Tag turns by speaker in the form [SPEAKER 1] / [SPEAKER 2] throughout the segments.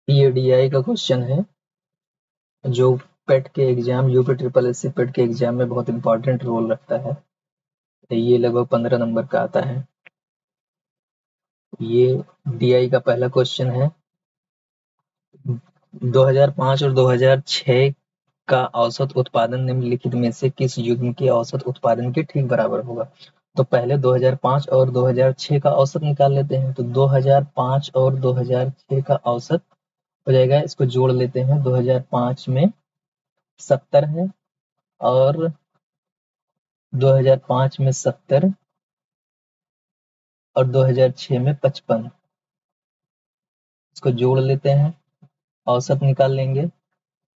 [SPEAKER 1] ये DI का question है जो पेट के एग्जाम UP SSC पेट के एग्जाम में बहुत इंपॉर्टेंट रोल रखता है। ये लगभग 15 नंबर का आता है। ये DI का पहला क्वेश्चन है। 2005 और 2006 का औसत उत्पादन निम्नलिखित में से किस युग्म के औसत उत्पादन के ठीक बराबर होगा? तो पहले 2005 और 2006 का औसत निकाल लेते हैं। तो 2005 और 2006 का औसत हो जाएगा, इसको जोड़ लेते हैं। 2005 में 70 है और 2005 में 70 और 2006 में 55, इसको जोड़ लेते हैं, औसत निकाल लेंगे।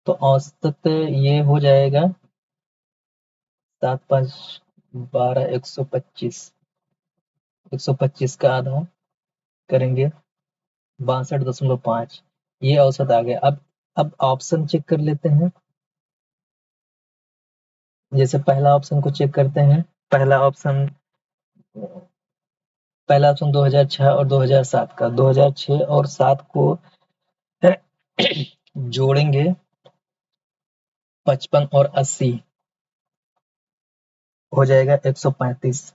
[SPEAKER 1] तो औसत ये हो जाएगा 7 5 12 125, 125 का आधा करेंगे 62.5, ये औसत आ गया। अब ऑप्शन चेक कर लेते हैं। जैसे पहला ऑप्शन को चेक करते हैं। पहला ऑप्शन 2006 और 2007 का। 2006 और 7 को जोड़ेंगे 55 और 80 हो जाएगा 135।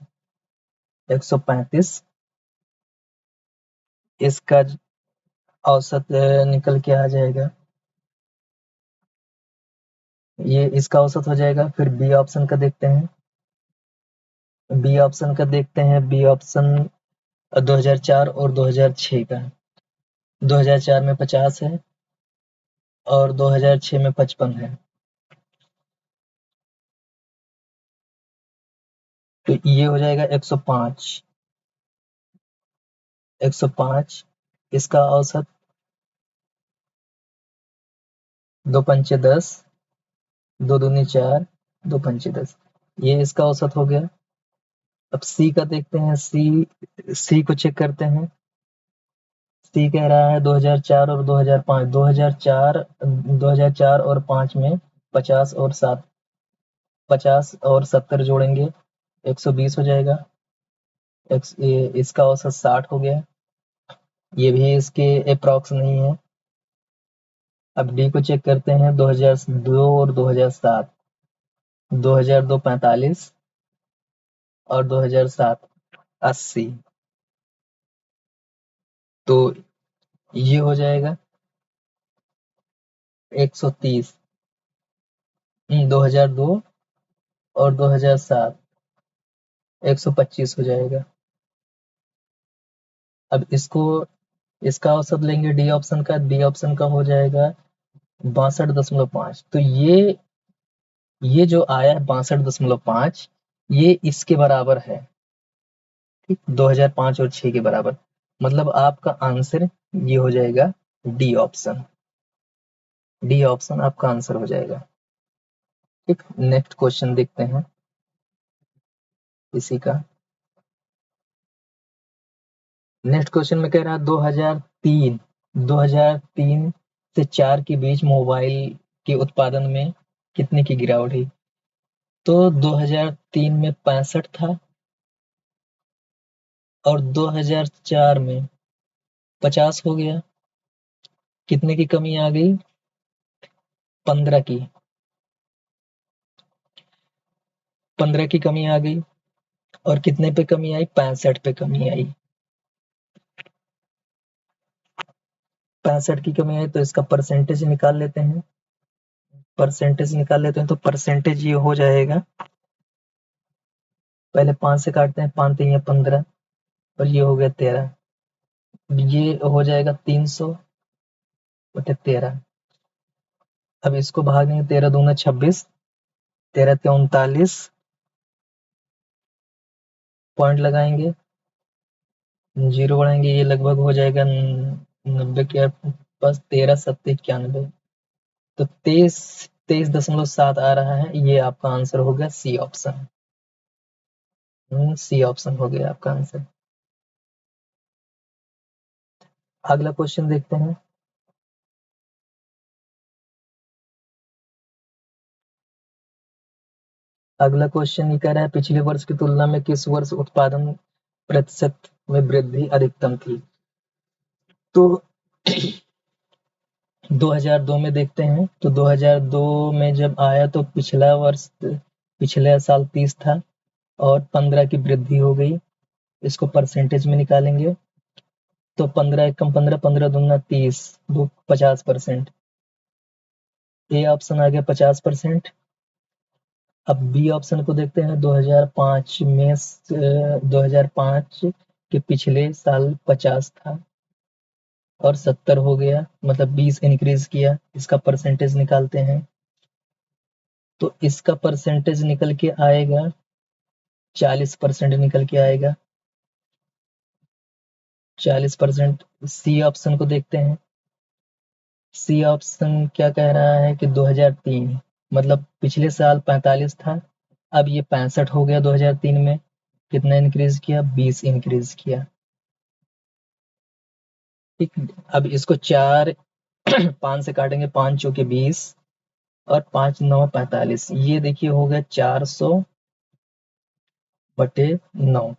[SPEAKER 1] 135 इसका औसत निकल के आ जाएगा। ये इसका औसत हो जाएगा। फिर बी ऑप्शन का देखते हैं। बी ऑप्शन का देखते हैं। बी ऑप्शन 2004 और 2006 का। 2004 में 50 है और 2006 में 55 है। तो ये हो जाएगा 105। 105 इसका औसत 2 पंचे 10, 2 दूनी 4, 2 पंचे 10, ये इसका औसत हो गया। अब सी का देखते हैं। सी को चेक करते हैं। सी कह रहा है 2004 और 2005। 2004 और 5 में 50 और 7, 50 और 70 जोड़ेंगे 120 हो जाएगा। इसका औसत 60 हो गया। ये भी इसके अप्रॉक्स नहीं है। अब डी को चेक करते हैं। 2002 और 2007। 2002 45 और 2007 80। तो ये हो जाएगा 130। 2002 और 2007 125 हो जाएगा। अब इसका औसत लेंगे डी ऑप्शन का। डी ऑप्शन का हो जाएगा 62.5। तो ये जो आया है 62.5, ये इसके बराबर है। ठीक, 2005 और 6 के बराबर। मतलब आपका आंसर ये हो जाएगा डी ऑप्शन। डी ऑप्शन आपका आंसर हो जाएगा। ठीक, नेक्स्ट क्वेश्चन देखते हैं इसी का। नेक्स्ट क्वेश्चन में कह रहा है 2003 से 4 के बीच मोबाइल के उत्पादन में कितने की गिरावट हुई? तो 2003 में 65 था और 2004 में 50 हो गया। कितने की कमी आ गई? 15 की। 15 की कमी आ गई। और कितने पे कमी आई? 65 पे कमी आई। 65 की कमी आई तो इसका परसेंटेज निकाल लेते हैं। तो परसेंटेज ये हो जाएगा। पहले 5 से काटते हैं। 5 3 15 और ये हो गया 13। ये हो जाएगा 300/13। अब इसको भाग देंगे। 13 दूना 26, 13 39, पॉइंट लगाएंगे, जीरो बढ़ाएंगे। ये लगभग हो जाएगा 90 के पास। 13 7 91, तो 23.7 आ रहा है। ये आपका आंसर हो गया सी ऑप्शन। सी ऑप्शन हो गया आपका आंसर। अगला क्वेश्चन देखते हैं। अगला क्वेश्चन ये कह रहा है पिछले वर्ष की तुलना में किस वर्ष उत्पादन प्रतिशत में वृद्धि अधिकतम थी? तो 2002 में देखते हैं तो 2002 में जब आया तो पिछला साल 30 था और 15 की वृद्धि हो गई। इसको परसेंटेज में निकालेंगे तो 15 एकम 15, 15 दूना 30, 50%। ए ऑप्शन आ गया 50%। अब बी ऑप्शन को देखते हैं 2005 में 2005 के पिछले साल 50 था और 70 हो गया, मतलब 20 इंक्रीज किया। इसका परसेंटेज निकालते हैं तो इसका परसेंटेज निकल के आएगा 40% निकल के आएगा। 40%। सी ऑप्शन को देखते हैं। सी ऑप्शन क्या कह रहा है कि 2003, मतलब पिछले साल 45 था, अब ये 65 हो गया 2003 में। कितना इंक्रीज किया? 20 इंक्रीज किया। ठीक, अब इसको 5 से काटेंगे, 5 चौके 20 और 5 9 45। ये देखिए हो गया 400/9।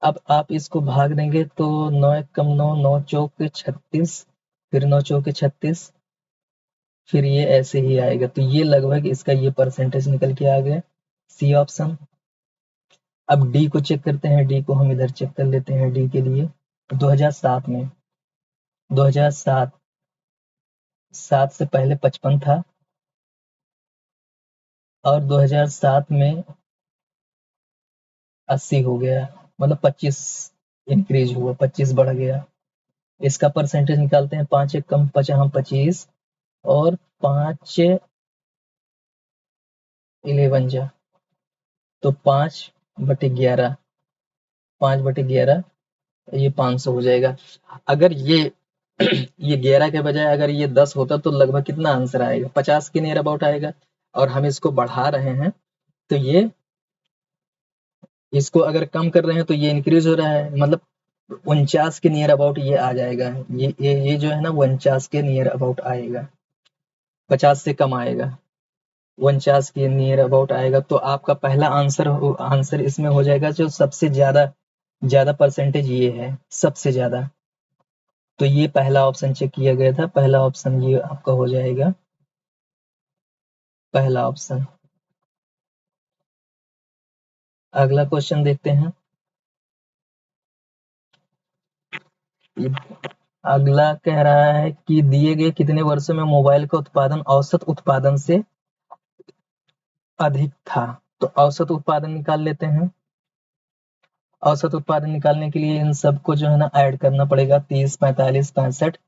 [SPEAKER 1] अब आप इसको भाग देंगे तो 9 एकम 9, 9 चौक 36, फिर 9 चौके 36, फिर ये ऐसे ही आएगा। तो ये लगभग इसका ये परसेंटेज निकल के आ गया, सी ऑप्शन। अब डी को चेक करते हैं। डी को हम इधर चेक कर लेते हैं। डी के लिए 2007 में 2007 7 से पहले 55 था और 2007 में 80 हो गया, मतलब 25 इंक्रीज हुआ, 25 बढ़ गया। इसका परसेंटेज निकालते हैं। 5 एकम 25 और 5 11 जा तो 5/11, 5/11, ये 500 हो जाएगा। अगर ये ये 11 के बजाय अगर ये 10 होता तो लगभग कितना आंसर आएगा? 50 के नियर अबाउट आएगा। और हम इसको बढ़ा रहे हैं तो ये, इसको अगर कम कर रहे हैं तो ये इंक्रीज हो रहा है, मतलब 49 के नियर अबाउट ये आ जाएगा। ये जो है ना 49 के नियर अबाउट आएगा, 50 से कम आएगा, 49 के नियर अबाउट आएगा। तो आपका पहला आंसर इसमें हो जाएगा जो सबसे ज्यादा ज्यादा परसेंटेज ये है, सबसे ज्यादा। तो ये पहला ऑप्शन चेक किया गया था। पहला ऑप्शन ये आपका हो जाएगा, पहला ऑप्शन। अगला क्वेश्चन देखते हैं। अगला कह रहा है कि दिए गए कितने वर्षों में मोबाइल का उत्पादन औसत उत्पादन से अधिक था? तो औसत उत्पादन निकाल लेते हैं। औसत उत्पादन निकालने के लिए इन सबको जो है ना ऐड करना पड़ेगा। 30 45 65,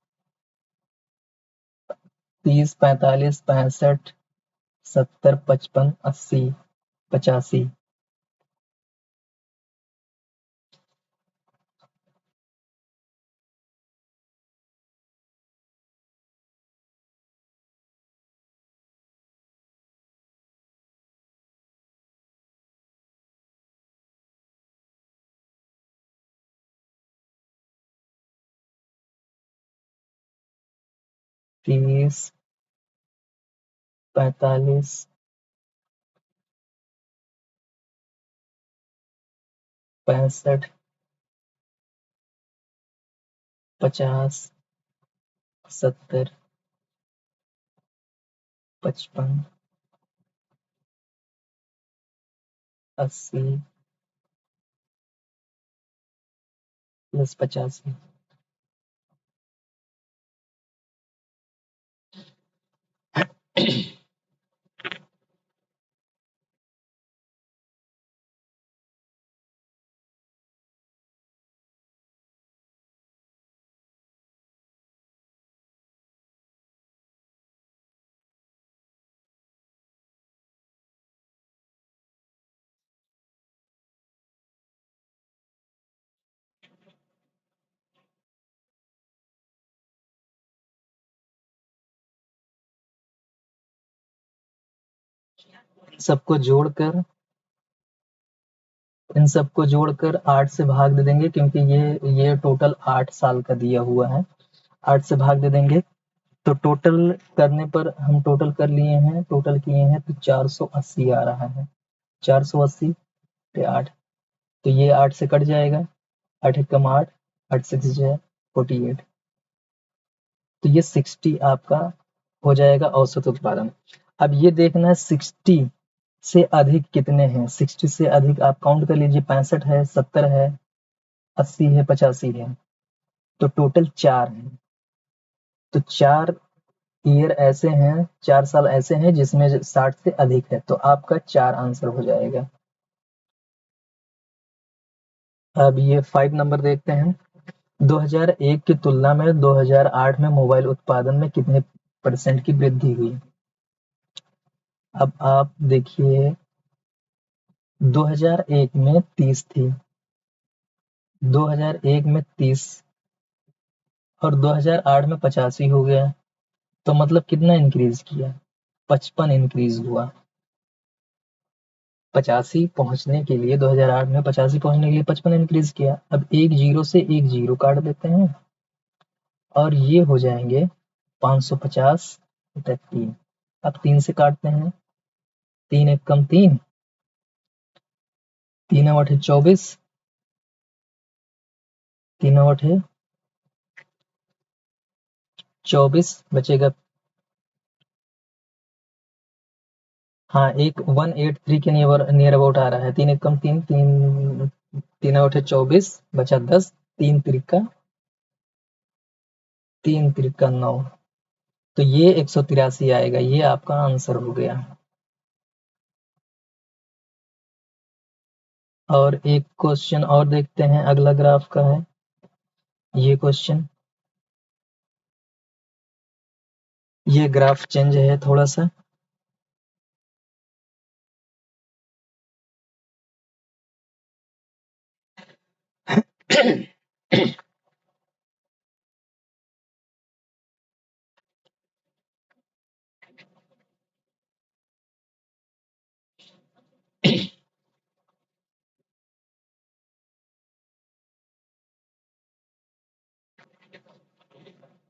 [SPEAKER 1] 30 45 65, 70 55 80 85। 30 45 65 50 70 55 80 प्लस 85। सबको जोड़कर इन सबको जोड़कर 8 से भाग दे देंगे, क्योंकि ये टोटल 8 साल का दिया हुआ है। 8 से भाग दे देंगे तो टोटल करने पर हम टोटल कर लिए हैं, टोटल किए हैं तो 480 आ रहा है। 480 पे 8, तो ये 8 से कट जाएगा। 8 एकम 8, 8 6 जो है 48। तो ये 60 आपका हो जाएगा औसत उत्पादन। अब ये देखना है 60 से अधिक कितने हैं। 60 से अधिक आप काउंट कर लीजिए, 65 है, 70 है, 80 है, 85 है, तो टोटल 4 हैं। तो 4 ईयर ऐसे हैं, 4 साल ऐसे हैं जिसमें 60 से अधिक है, तो आपका 4 आंसर हो जाएगा। अब ये 5 नंबर देखते हैं। 2001 की तुलना में 2008 में मोबाइल उत्पादन में कितने % की वृद्धि हुई। अब आप देखिए, 2001 में 30 थी, 2001 में 30 और 2008 में 85 हो गया, तो मतलब कितना इंक्रीज किया, 55 इंक्रीज हुआ। 85 पहुंचने के लिए 2008 में 85 पहुंचने के लिए 55 इंक्रीज किया। अब एक जीरो से एक जीरो काट देते हैं और ये हो जाएंगे 550 बटा 3। अब 3 से काटते हैं, 3 एक कम 3, 3 अठे 24, 3 अठे 24 बचेगा। हाँ, एक 183 के नियर अबाउट आ रहा है। 3 एक कम 3, 3 अठे 24 बचा 10, 3 तिरिका 9, तो ये 183 आएगा। ये आपका आंसर हो गया। और एक क्वेश्चन और देखते हैं, अगला ग्राफ का है ये क्वेश्चन। ये ग्राफ चेंज है थोड़ा सा।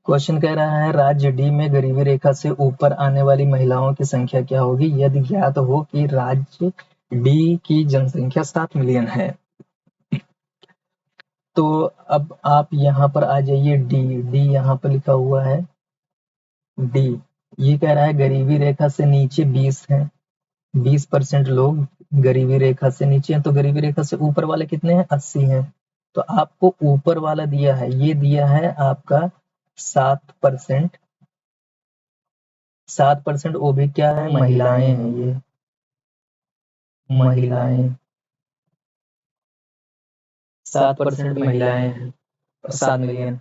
[SPEAKER 1] क्वेश्चन कह रहा है, राज्य डी में गरीबी रेखा से ऊपर आने वाली महिलाओं की संख्या क्या होगी यदि ज्ञात हो कि राज्य डी की जनसंख्या 7 मिलियन है। तो अब आप यहाँ पर आ जाइए, डी डी यहाँ पर लिखा हुआ है डी। ये कह रहा है गरीबी रेखा से नीचे 20 है, 20% लोग गरीबी रेखा से नीचे हैं। तो गरीबी रेखा से ऊपर वाले कितने हैं, 80 हैं। तो आपको ऊपर वाला दिया है, ये दिया है आपका 7%। 7% वो भी क्या है, महिलाएं हैं। ये महिलाएं, 7% महिलाएं हैं, 7 मिलियन।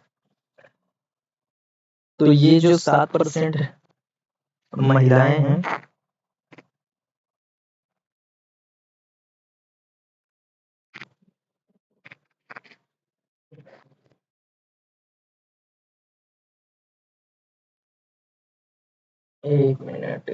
[SPEAKER 1] तो ये जो 7% महिलाएं हैं, एक मिनट,